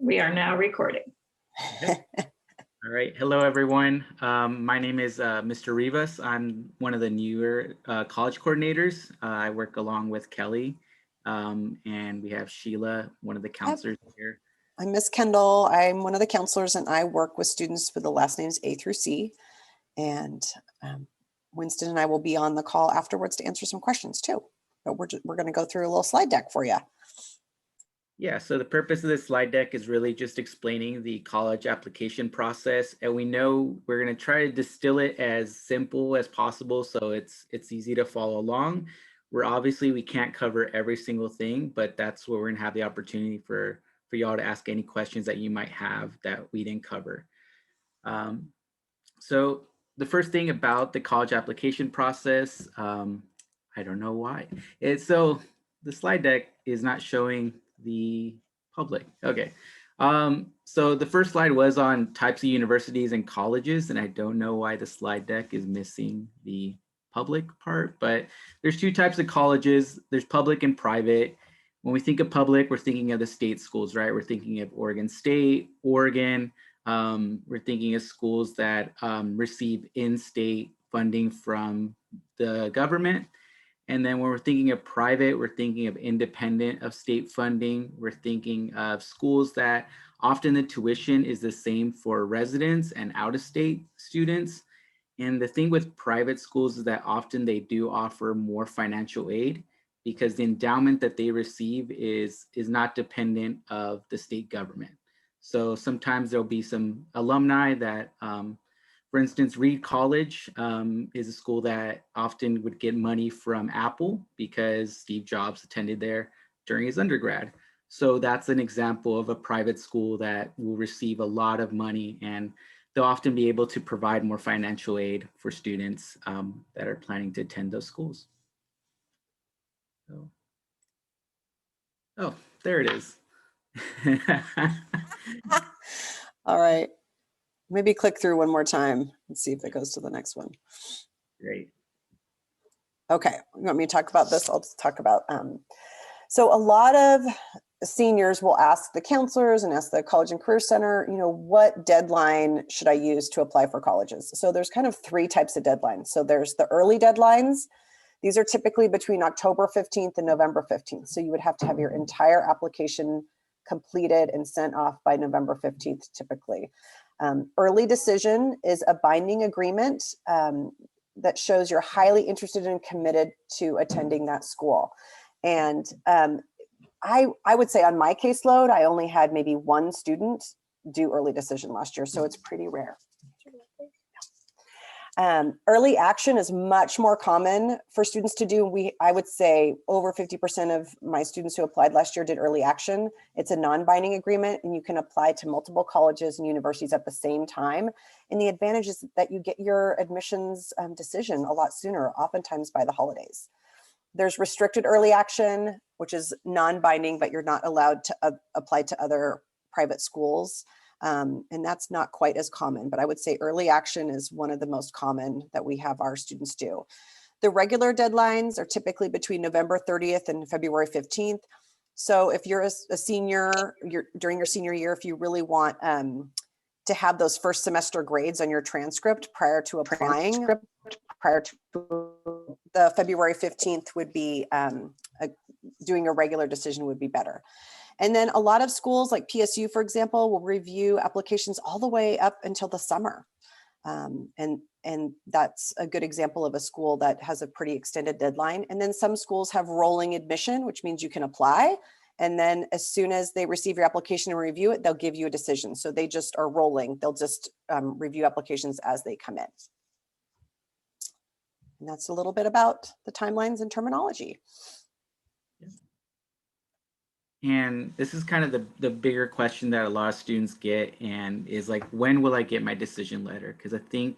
We are now recording. Okay. All right. Hello, everyone. My name is Mr. Rivas. I'm one of the newer college coordinators. I work along with Kelly, and we have Sheila, one of the counselors here. I'm Miss Kendall. I'm one of the counselors, and I work with students with the last names A through C. And Winston and I will be on the call afterwards to answer some questions too. But we're going to go through a little slide deck for you. Yeah, so the purpose of this slide deck is really just explaining the college application process. And we know we're going to try to distill it as simple as possible so it's easy to follow along. We can't cover every single thing, but that's where we're going to have the opportunity for y'all to ask any questions that you might have that we didn't cover. So the first thing about the college application process, I don't know why. So the slide deck is not showing the public. Okay. So the first slide was on types of universities and colleges, and I don't know why the slide deck is missing the public part, but there's two types of colleges. There's public and private. When we think of public, we're thinking of the state schools, right? We're thinking of Oregon State, Oregon. We're thinking of schools that receive in-state funding from the government. And then when we're thinking of private, we're thinking of independent of state funding. We're thinking of schools that often the tuition is the same for residents and out-of-state students. And the thing with private schools is that often they do offer more financial aid because the endowment that they receive is not dependent of the state government. So sometimes there'll be some alumni that, for instance, Reed College is a school that often would get money from Apple because Steve Jobs attended there during his undergrad. So that's an example of a private school that will receive a lot of money, and they'll often be able to provide more financial aid for students that are planning to attend those schools. So, oh, there it is. All right. Maybe click through one more time and see if it goes to the next one. Great. Okay, you want me to talk about this? I'll just talk about, so a lot of seniors will ask the counselors and ask the College and Career Center, what deadline should I use to apply for colleges? So there's kind of three types of deadlines. So there's the early deadlines. These are typically between October 15th and November 15th. So you would have to have your entire application completed and sent off by November 15th typically. Early decision is a binding agreement that shows you're highly interested and committed to attending that school. And I would say on my caseload, I only had maybe one student do early decision last year, so it's pretty rare. Early action is much more common for students to do. I would say over 50% of my students who applied last year did early action. It's a non-binding agreement, and you can apply to multiple colleges and universities at the same time. And the advantage is that you get your admissions decision a lot sooner, oftentimes by the holidays. There's restricted early action, which is non-binding, but you're not allowed to apply to other private schools. And that's not quite as common, but I would say early action is one of the most common that we have our students do. The regular deadlines are typically between November 30th and February 15th. So if you're a senior, during your senior year, if you really want to have those first semester grades on your transcript prior to applying, prior to the February 15th would be, doing a regular decision would be better. And then a lot of schools like PSU, for example, will review applications all the way up until the summer. And that's a good example of a school that has a pretty extended deadline. And then some schools have rolling admission, which means you can apply. And then as soon as they receive your application and review it, they'll give you a decision. So they just are rolling. They'll just review applications as they come in. And that's a little bit about the timelines and terminology. And this is kind of the bigger question that a lot of students get, and is like, when will I get my decision letter? Because I think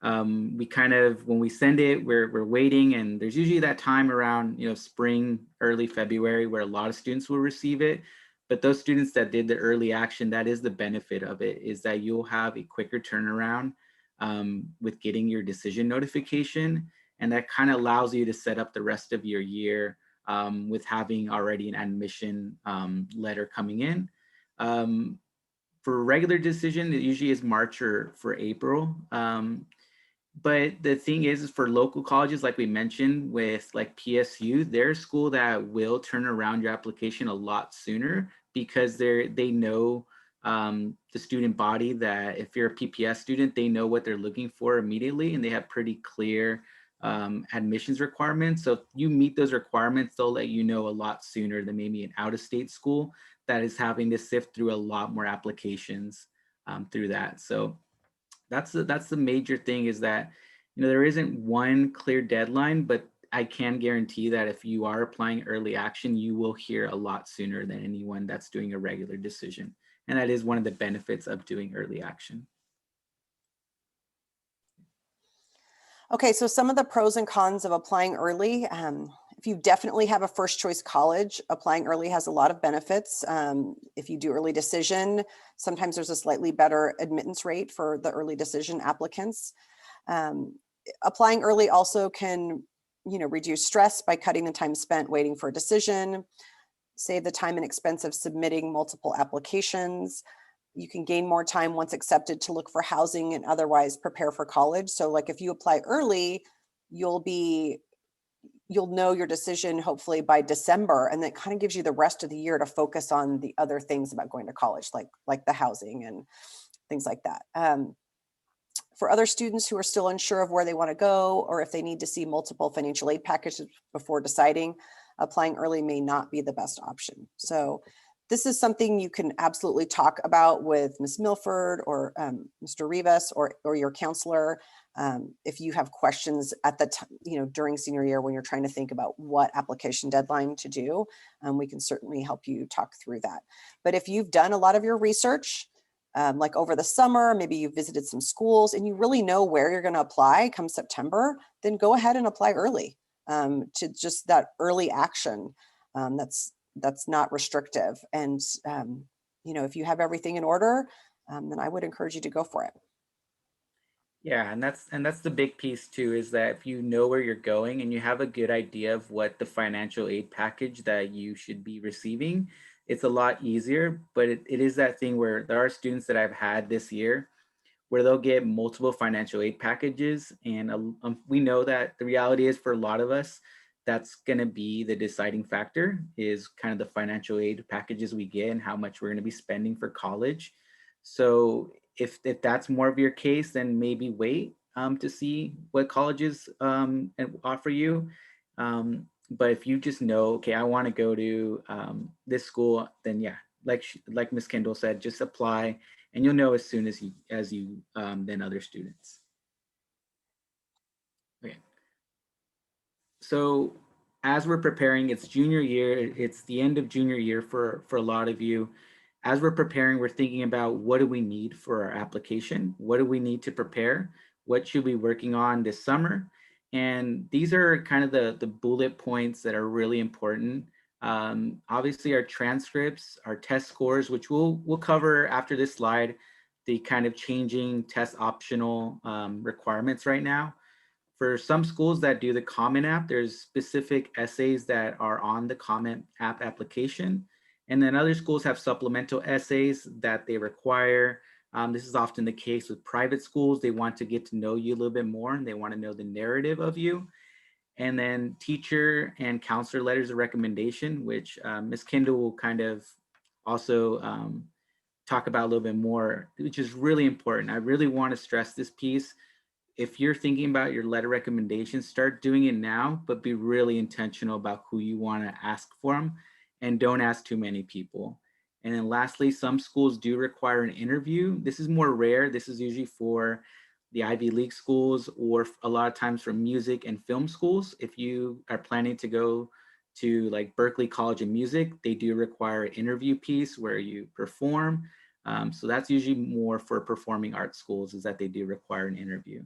we kind of, when we send it, we're waiting, and there's usually that time around spring, early February where a lot of students will receive it. But those students that did the early action, that is the benefit of it, is that you'll have a quicker turnaround with getting your decision notification, and that kind of allows you to set up the rest of your year with having already an admission letter coming in. Um, for regular decision, it usually is March or for April. But the thing is for local colleges, like we mentioned with like PSU, they're a school that will turn around your application a lot sooner because they know the student body, that if you're a PPS student, they know what they're looking for immediately, and they have pretty clear admissions requirements. So if you meet those requirements, they'll let you know a lot sooner than maybe an out-of-state school that is having to sift through a lot more applications through that. So that's the major thing, is that there isn't one clear deadline, but I can guarantee that if you are applying early action, you will hear a lot sooner than anyone that's doing a regular decision. And that is one of the benefits of doing early action. Okay, so some of the pros and cons of applying early. If you definitely have a first choice college, applying early has a lot of benefits. If you do early decision, sometimes there's a slightly better admittance rate for the early decision applicants. Applying early also can, reduce stress by cutting the time spent waiting for a decision, save the time and expense of submitting multiple applications. You can gain more time once accepted to look for housing and otherwise prepare for college. So like if you apply early, you'll know your decision hopefully by December, and that kind of gives you the rest of the year to focus on the other things about going to college, like the housing and things like that. For other students who are still unsure of where they want to go, or if they need to see multiple financial aid packages before deciding, applying early may not be the best option. So this is something you can absolutely talk about with Ms. Milford or Mr. Rivas or your counselor. If you have questions at the time, during senior year when you're trying to think about what application deadline to do, we can certainly help you talk through that. But if you've done a lot of your research, like over the summer, maybe you visited some schools and you really know where you're going to apply come September, then go ahead and apply early to just that early action. That's not restrictive. And, if you have everything in order, then I would encourage you to go for it. Yeah, and that's the big piece too, is that if you know where you're going and you have a good idea of what the financial aid package that you should be receiving, it's a lot easier. But it is that thing where there are students that I've had this year where they'll get multiple financial aid packages, and we know that the reality is for a lot of us, that's going to be the deciding factor, is kind of the financial aid packages we get and how much we're going to be spending for college. So if that's more of your case, then maybe wait to see what colleges and offer you. But if you just know, okay, I want to go to this school, then yeah, like Miss Kendall said, just apply, and you'll know as soon as you than other students. Okay. So as we're preparing, it's junior year. It's the end of junior year for a lot of you. As we're preparing, we're thinking about what do we need for our application? What do we need to prepare? What should we be working on this summer? And these are kind of the bullet points that are really important. Obviously, our transcripts, our test scores, which we'll cover after this slide, the kind of changing test optional requirements right now. For some schools that do the Common App, there's specific essays that are on the Common App application. And then other schools have supplemental essays that they require. This is often the case with private schools. They want to get to know you a little bit more, and they want to know the narrative of you. And then teacher and counselor letters of recommendation, which Ms. Kendall will kind of also talk about a little bit more, which is really important. I really want to stress this piece. If you're thinking about your letter recommendations, start doing it now, but be really intentional about who you want to ask for them, and don't ask too many people. And then lastly, some schools do require an interview. This is more rare. This is usually for the Ivy League schools, or a lot of times for music and film schools. If you are planning to go to like Berklee College of Music, they do require an interview piece where you perform. So that's usually more for performing arts schools, is that they do require an interview.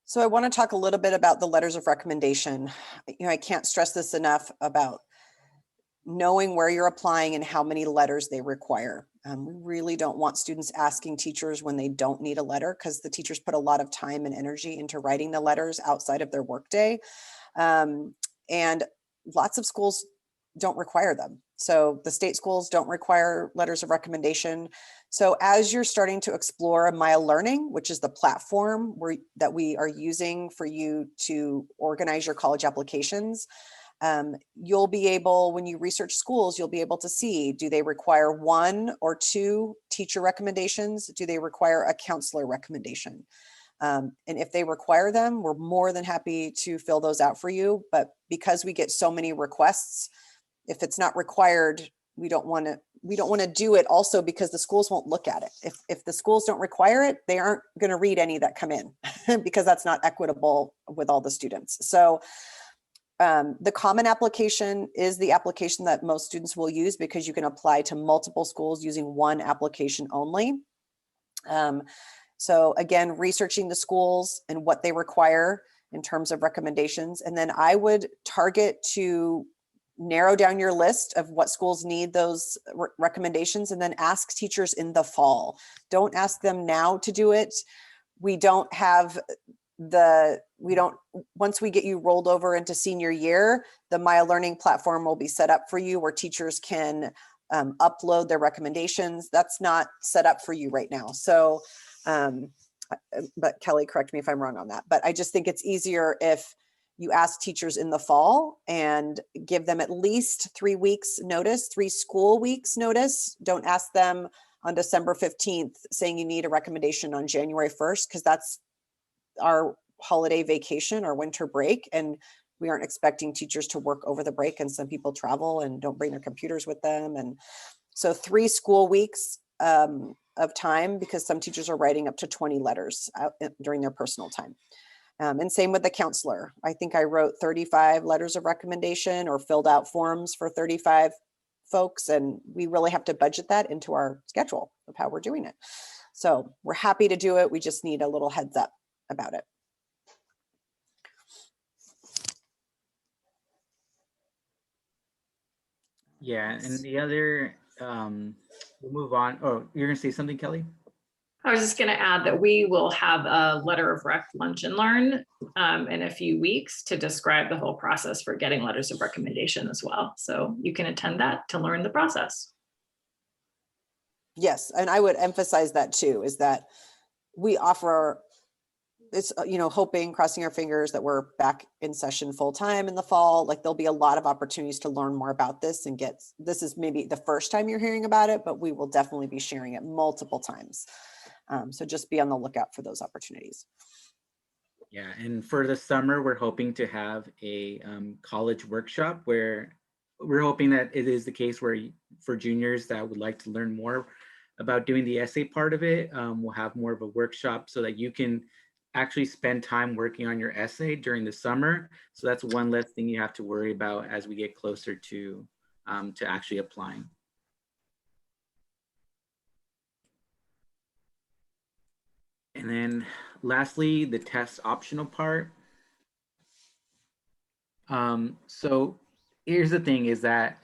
So I want to talk a little bit about the letters of recommendation. I can't stress this enough about knowing where you're applying and how many letters they require. We really don't want students asking teachers when they don't need a letter, because the teachers put a lot of time and energy into writing the letters outside of their workday. And lots of schools don't require them. So the state schools don't require letters of recommendation. So as you're starting to explore Maya Learning, which is the platform that we are using for you to organize your college applications, you'll be able, when you research schools, you'll be able to see, do they require 1 or 2 teacher recommendations? Do they require a counselor recommendation? And if they require them, we're more than happy to fill those out for you. But because we get so many requests, if it's not required, we don't want to do it also because the schools won't look at it. If the schools don't require it, they aren't going to read any that come in because that's not equitable with all the students. So the common application is the application that most students will use because you can apply to multiple schools using one application only. So again, researching the schools and what they require in terms of recommendations. And then I would target to narrow down your list of what schools need those recommendations, and then ask teachers in the fall. Don't ask them now to do it. Once we get you rolled over into senior year, the Maya Learning platform will be set up for you where teachers can upload their recommendations. That's not set up for you right now. So, but Kelly, correct me if I'm wrong on that, but I just think it's easier if you ask teachers in the fall and give them at least 3 weeks notice, 3 school weeks notice. Don't ask them on December 15th saying you need a recommendation on January 1st, because that's our holiday vacation or winter break. And we aren't expecting teachers to work over the break, and some people travel and don't bring their computers with them. And so 3 school weeks of time, because some teachers are writing up to 20 letters during their personal time. And same with the counselor. I think I wrote 35 letters of recommendation or filled out forms for 35 folks. And we really have to budget that into our schedule of how we're doing it. So we're happy to do it. We just need a little heads up about it. Yeah, and the other, we'll move on. Oh, you're gonna say something, Kelly? I was just going to add that we will have a letter of rec lunch and learn in a few weeks to describe the whole process for getting letters of recommendation as well. So you can attend that to learn the process. Yes, and I would emphasize that too, is that we offer, it's, hoping, crossing our fingers that we're back in session full time in the fall. Like there'll be a lot of opportunities to learn more about this and this is maybe the first time you're hearing about it, but we will definitely be sharing it multiple times. So just be on the lookout for those opportunities. Yeah, and for the summer, we're hoping to have a college workshop where we're hoping that it is the case where for juniors that would like to learn more about doing the essay part of it, we'll have more of a workshop so that you can actually spend time working on your essay during the summer. So that's one less thing you have to worry about as we get closer to actually applying. And then lastly, the test optional part. So here's the thing is that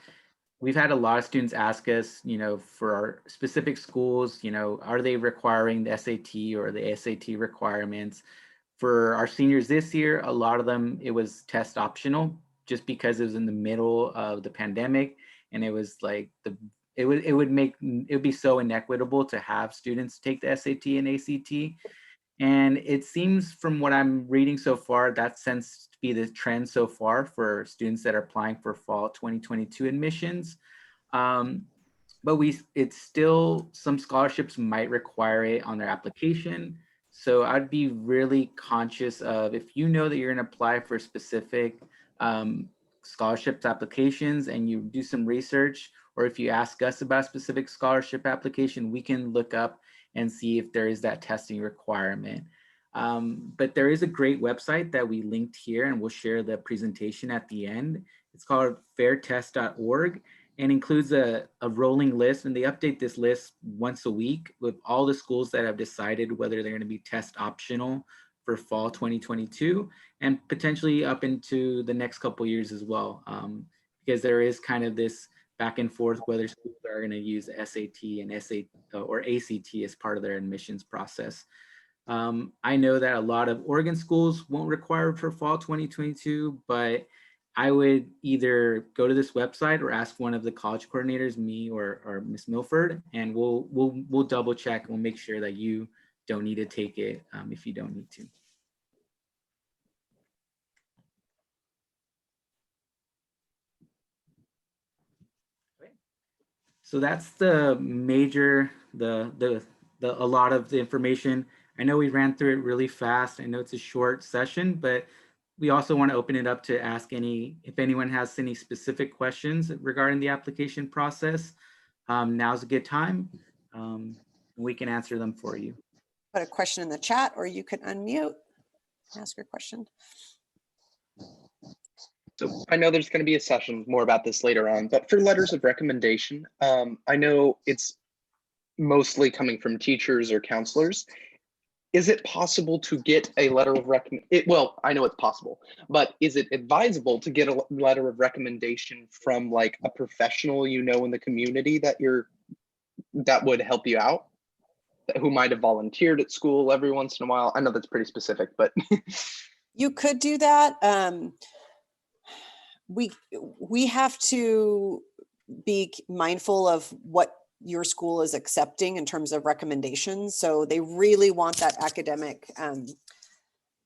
we've had a lot of students ask us, for our specific schools, are they requiring the SAT or the SAT requirements? For our seniors this year, a lot of them, it was test optional just because it was in the middle of the pandemic. And it was like it would be so inequitable to have students take the SAT and ACT. And it seems from what I'm reading so far, that seems to be the trend so far for students that are applying for fall 2022 admissions. But it's still, some scholarships might require it on their application. So I'd be really conscious of, if you know that you're gonna apply for specific scholarships applications and you do some research, or if you ask us about a specific scholarship application, we can look up and see if there is that testing requirement. But there is a great website that we linked here, and we'll share the presentation at the end. It's called fairtest.org and includes a rolling list, and they update this list once a week with all the schools that have decided whether they're going to be test optional for fall 2022 and potentially up into the next couple years as well, because there is kind of this back and forth whether schools are going to use SAT and SAT or ACT as part of their admissions process. I know that a lot of Oregon schools won't require it for fall 2022, but I would either go to this website or ask one of the college coordinators, me or Miss Milford, and we'll double check and we'll make sure that you don't need to take it if you don't need to. So that's the major, a lot of the information. I know we ran through it really fast. I know it's a short session, but we also want to open it up to ask if anyone has any specific questions regarding the application process. Now's a good time. We can answer them for you. Put a question in the chat, or you can unmute, ask your question. So I know there's going to be a session more about this later on, but for letters of recommendation, I know it's mostly coming from teachers or counselors. Is it possible to get a letter of recommendation? Well, I know it's possible, but is it advisable to get a letter of recommendation from like a professional in the community that would help you out, who might have volunteered at school every once in a while? I know that's pretty specific, but You could do that. We have to be mindful of what your school is accepting in terms of recommendations. So they really want that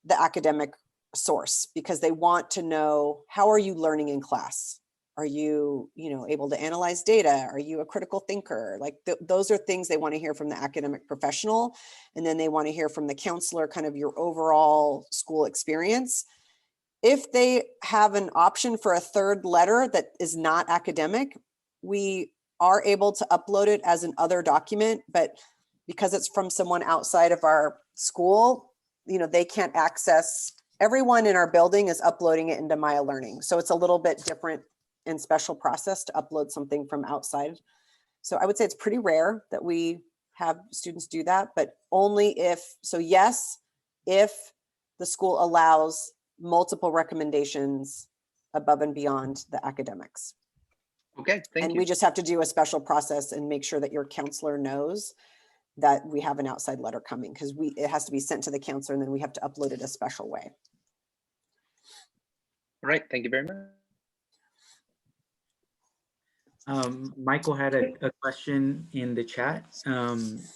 the academic source, because they want to know, how are you learning in class? Are you, able to analyze data? Are you a critical thinker? Like those are things they want to hear from the academic professional. And then they want to hear from the counselor, kind of your overall school experience. If they have an option for a third letter that is not academic, we are able to upload it as an other document, but because it's from someone outside of our school, they can't access. Everyone in our building is uploading it into Maya Learning. So it's a little bit different and special process to upload something from outside. So I would say it's pretty rare that we have students do that, but only yes, if the school allows multiple recommendations above and beyond the academics. okay, thank And you. we just have to do a special process and make sure that your counselor knows that we have an outside letter coming, because it has to be sent to the counselor and then we have to upload it a special way. All right, thank you very much. Michael had a question in the chat. There's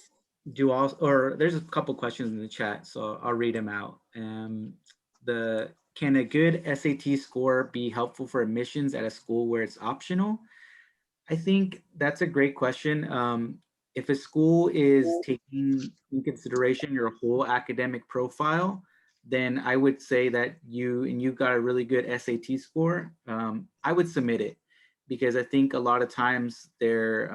a couple questions in the chat, so I'll read them out. Can a good SAT score be helpful for admissions at a school where it's optional? I think that's a great question. If a school is taking in consideration your whole academic profile, then I would say that you've got a really good SAT score, I would submit it, because I think a lot of times it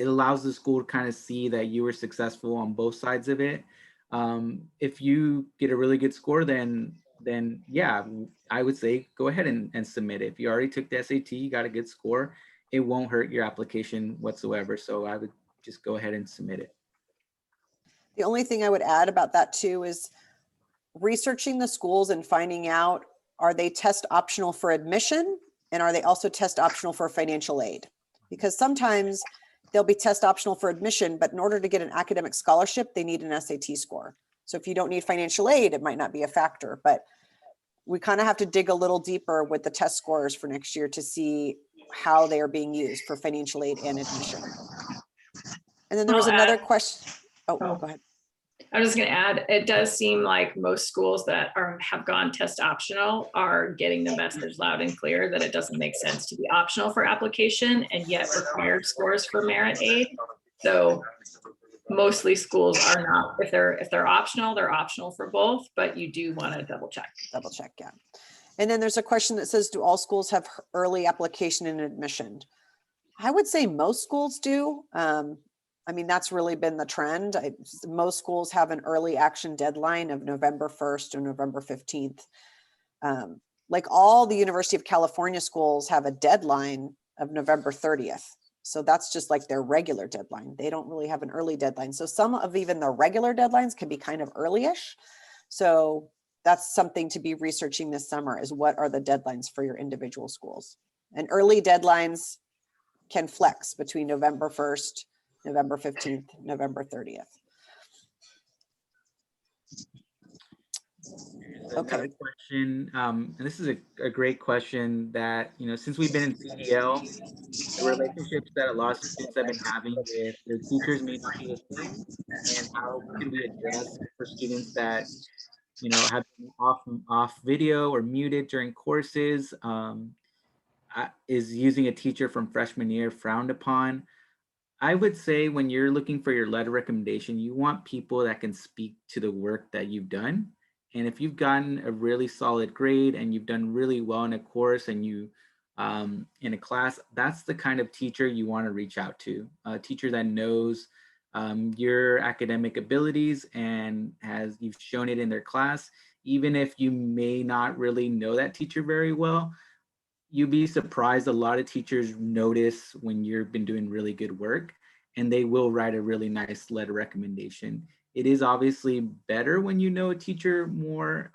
allows the school to kind of see that you were successful on both sides of it. If you get a really good score, then yeah, I would say go ahead and submit it. If you already took the SAT, you got a good score, it won't hurt your application whatsoever. So I would just go ahead and submit it. The only thing I would add about that too is researching the schools and finding out, are they test optional for admission? And are they also test optional for financial aid? Because sometimes they'll be test optional for admission, but in order to get an academic scholarship, they need an SAT score. So if you don't need financial aid, it might not be a factor, but we kind of have to dig a little deeper with the test scores for next year to see how they are being used for financial aid and admission. And then there was another question. Oh, go ahead. I was just going to add, it does seem like most schools that have gone test optional are getting the message loud and clear that it doesn't make sense to be optional for application and yet required scores for merit aid. So mostly schools are not, if they're optional, they're optional for both, but you do want to double check. Double check, yeah. And then there's a question that says, do all schools have early application and admission? I would say most schools do. I mean, that's really been the trend. Most schools have an early action deadline of November 1st or November 15th. Like all the University of California schools have a deadline of November 30th. So that's just like their regular deadline. They don't really have an early deadline. So some of even the regular deadlines can be kind of early-ish. So that's something to be researching this summer, is what are the deadlines for your individual schools. And early deadlines can flex between November 1st, November 15th, November 30th. Another Okay. question, and this is a great question that, since we've been in CDL, the relationships that a lot of students have been having with their teachers may not be the same. And how can we address for students that, have been off video or muted during courses? Is using a teacher from freshman year frowned upon? I would say when you're looking for your letter recommendation, you want people that can speak to the work that you've done. And if you've gotten a really solid grade and you've done really well in a course and you in a class, that's the kind of teacher you want to reach out to. A teacher that knows your academic abilities and you've shown it in their class. Even if you may not really know that teacher very well, you'd be surprised. A lot of teachers notice when you've been doing really good work and they will write a really nice letter recommendation. It is obviously better when you know a teacher more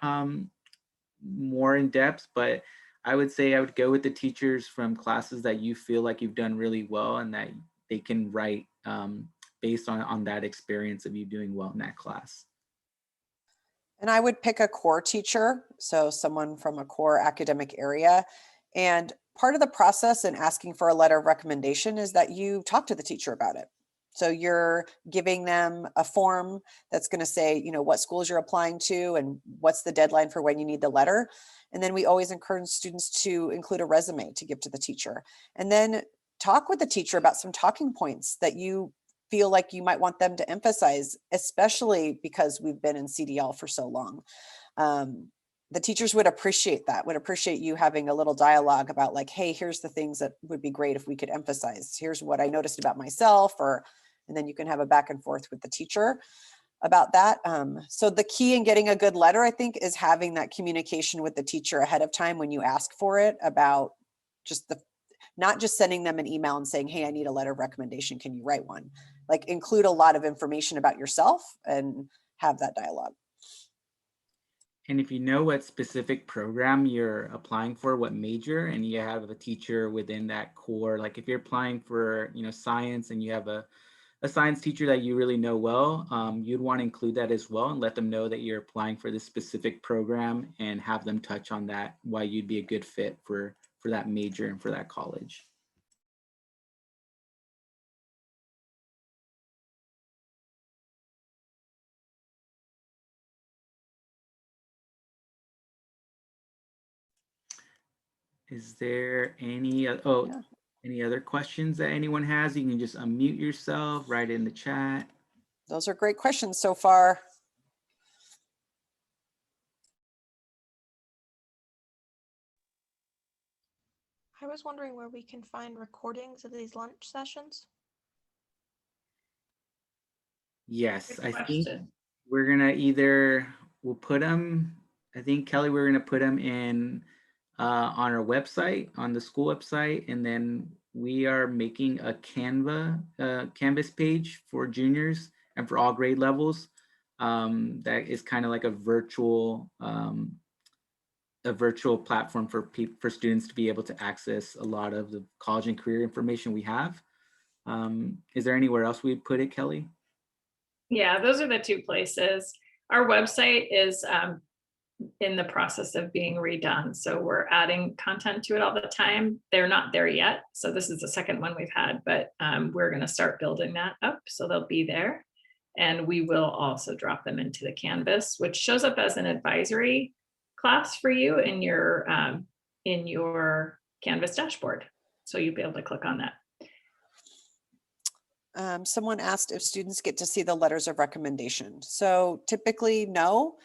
in depth, but I would say I would go with the teachers from classes that you feel like you've done really well and that they can write based on that experience of you doing well in that class. And I would pick a core teacher, so someone from a core academic area. And part of the process in asking for a letter of recommendation is that you talk to the teacher about it. So you're giving them a form that's going to say, what schools you're applying to and what's the deadline for when you need the letter. And then we always encourage students to include a resume to give to the teacher. And then talk with the teacher about some talking points that you feel like you might want them to emphasize, especially because we've been in CDL for so long. The teachers would appreciate that, would appreciate you having a little dialogue about like, hey, here's the things that would be great if we could emphasize. Here's what I noticed about myself, and then you can have a back and forth with the teacher about that. So the key in getting a good letter, I think, is having that communication with the teacher ahead of time when you ask for it, about just not just sending them an email and saying, hey, I need a letter of recommendation. Can you write one? Like, include a lot of information about yourself and have that dialogue. And if you know what specific program you're applying for, what major, and you have a teacher within that core, like if you're applying for, science and you have a science teacher that you really know well, you'd want to include that as well and let them know that you're applying for this specific program and have them touch on that, why you'd be a good fit for that major and for that college. Is there any, Yeah. any other questions that anyone has? You can just unmute yourself, write in the chat. Those are great questions so far. I was wondering where we can find recordings of these lunch sessions. Yes, Good I think question. we're gonna we'll put them, I think Kelly, we're gonna put them in on our website, on the school website, and then we are making a Canvas page for juniors and for all grade levels. That is kind of like a virtual platform for students to be able to access a lot of the college and career information we have. Is there anywhere else we'd put it, Kelly? Yeah, those are the two places. Our website is in the process of being redone. So we're adding content to it all the time. They're not there yet. So this is the second one we've had, but we're going to start building that up. So they'll be there. And we will also drop them into the Canvas, which shows up as an advisory class for you in your Canvas dashboard. So you'll be able to click on that. Someone asked if students get to see the letters of recommendation. So typically, no.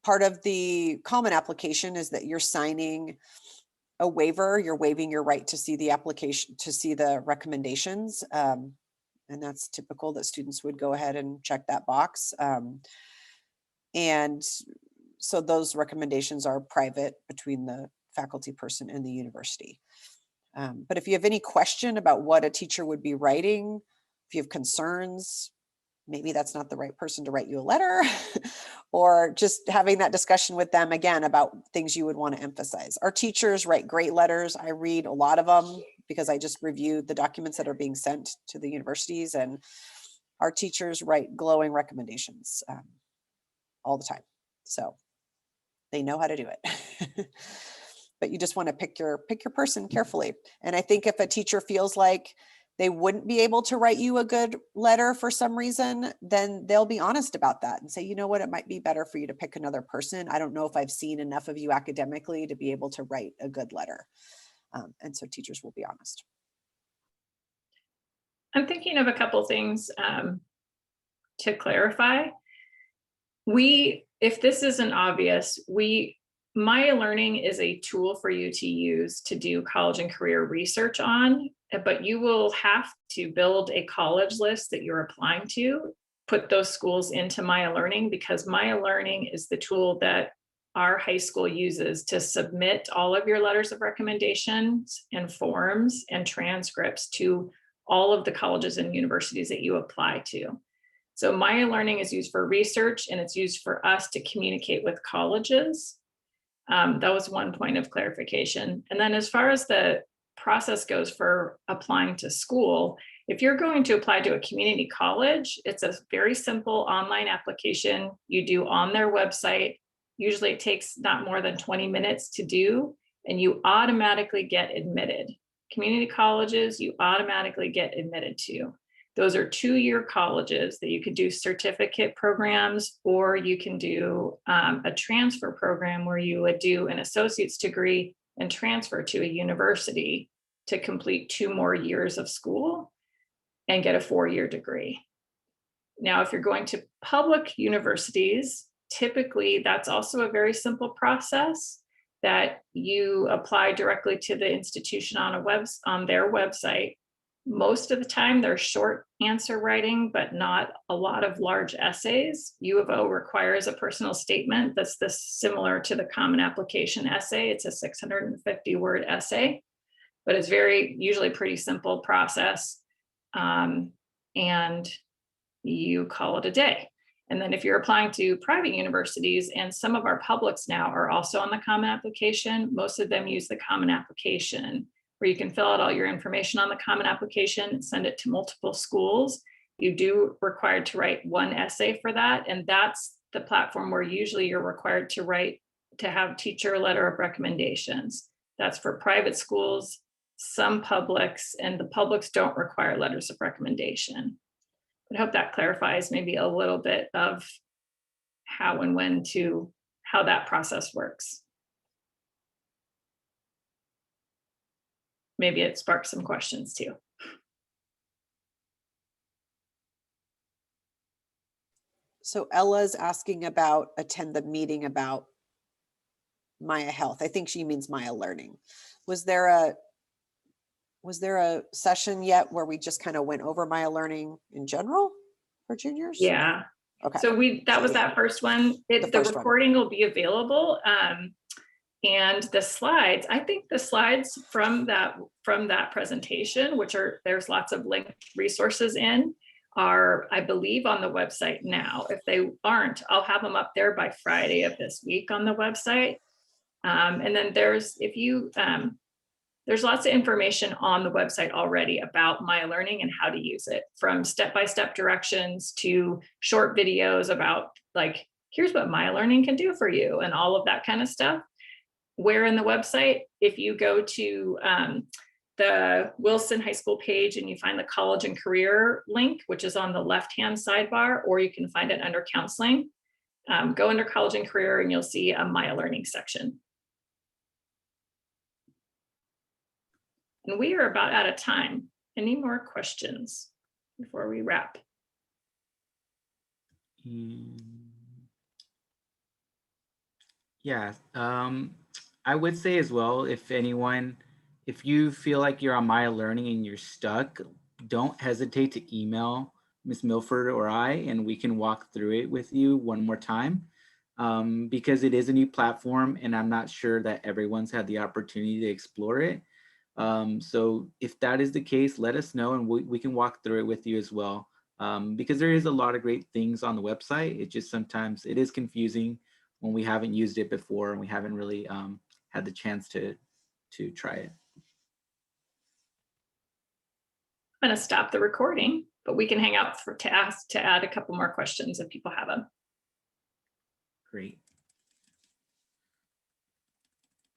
Part of the common application is that you're signing a waiver. You're waiving your right to see the application, to see the recommendations. And that's typical that students would go ahead and check that box. And so those recommendations are private between the faculty person and the university. But if you have any question about what a teacher would be writing, if you have concerns, maybe that's not the right person to write you a letter, or just having that discussion with them again about things you would want to emphasize. Our teachers write great letters. I read a lot of them because I just reviewed the documents that are being sent to the universities, and our teachers write glowing recommendations all the time. So They know how to do it. But you just want to pick your person carefully. And I think if a teacher feels like they wouldn't be able to write you a good letter for some reason, then they'll be honest about that and say, you know what, it might be better for you to pick another person. I don't know if I've seen enough of you academically to be able to write a good letter. And so teachers will be honest. I'm thinking of a couple things to clarify. If this isn't obvious, Maya Learning is a tool for you to use to do college and career research on, but you will have to build a college list that you're applying to, put those schools into Maya Learning, because Maya Learning is the tool that our high school uses to submit all of your letters of recommendations and forms and transcripts to all of the colleges and universities that you apply to. So Maya Learning is used for research, and it's used for us to communicate with colleges. That was one point of clarification. And then as far as the process goes for applying to school, if you're going to apply to a community college, it's a very simple online application you do on their website. Usually it takes not more than 20 minutes to do, and you automatically get admitted. Community colleges, you automatically get admitted to. Those are 2-year colleges that you could do certificate programs, or you can do a transfer program where you would do an associate's degree and transfer to a university to complete 2 more years of school and get a 4-year degree. Now, if you're going to public universities, typically that's also a very simple process that you apply directly to the institution on their website. Most of the time they're short answer writing, but not a lot of large essays. U of O requires a personal statement that's similar to the Common Application essay. It's a 650-word essay, but it's usually pretty simple process. And you call it a day. And then if you're applying to private universities, and some of our publics now are also on the Common Application, most of them use the Common Application, where you can fill out all your information on the Common Application and send it to multiple schools. You do required to write 1 essay for that. And that's the platform where usually you're required to have teacher letter of recommendations. That's for private schools, some publics, and the publics don't require letters of recommendation. I hope that clarifies maybe a little bit of how and when how that process works. Maybe it sparks some questions too. So Ella's asking about attend the meeting about Maya Health. I think she means Maya Learning. Was there a session yet where we just kind of went over Maya Learning in general for juniors? Yeah. Okay. So that was that first one. The recording will be available. And the slides, I think the slides from that presentation, there's lots of linked resources in, are, I believe, on the website now. If they aren't, I'll have them up there by Friday of this week on the website. And then there's lots of information on the website already about Maya Learning and how to use it, from step-by-step directions to short videos about, like, here's what Maya Learning can do for you and all of that kind of stuff. Where in the website, if you go to the Wilson High School page and you find the college and career link, which is on the left-hand sidebar, or you can find it under counseling, go under college and career and you'll see a Maya Learning section. And we are about out of time. Any more questions before we wrap? Yeah, I would say as well, if you feel like you're on Maya Learning and you're stuck, don't hesitate to email Ms. Milford or I, and we can walk through it with you one more time, because it is a new platform and I'm not sure that everyone's had the opportunity to explore it. So if that is the case, let us know and we can walk through it with you as well, because there is a lot of great things on the website. It just sometimes it is confusing when we haven't used it before and we haven't really had the chance to try it. I'm going to stop the recording, but we can hang out to add a couple more questions if people have them. Great.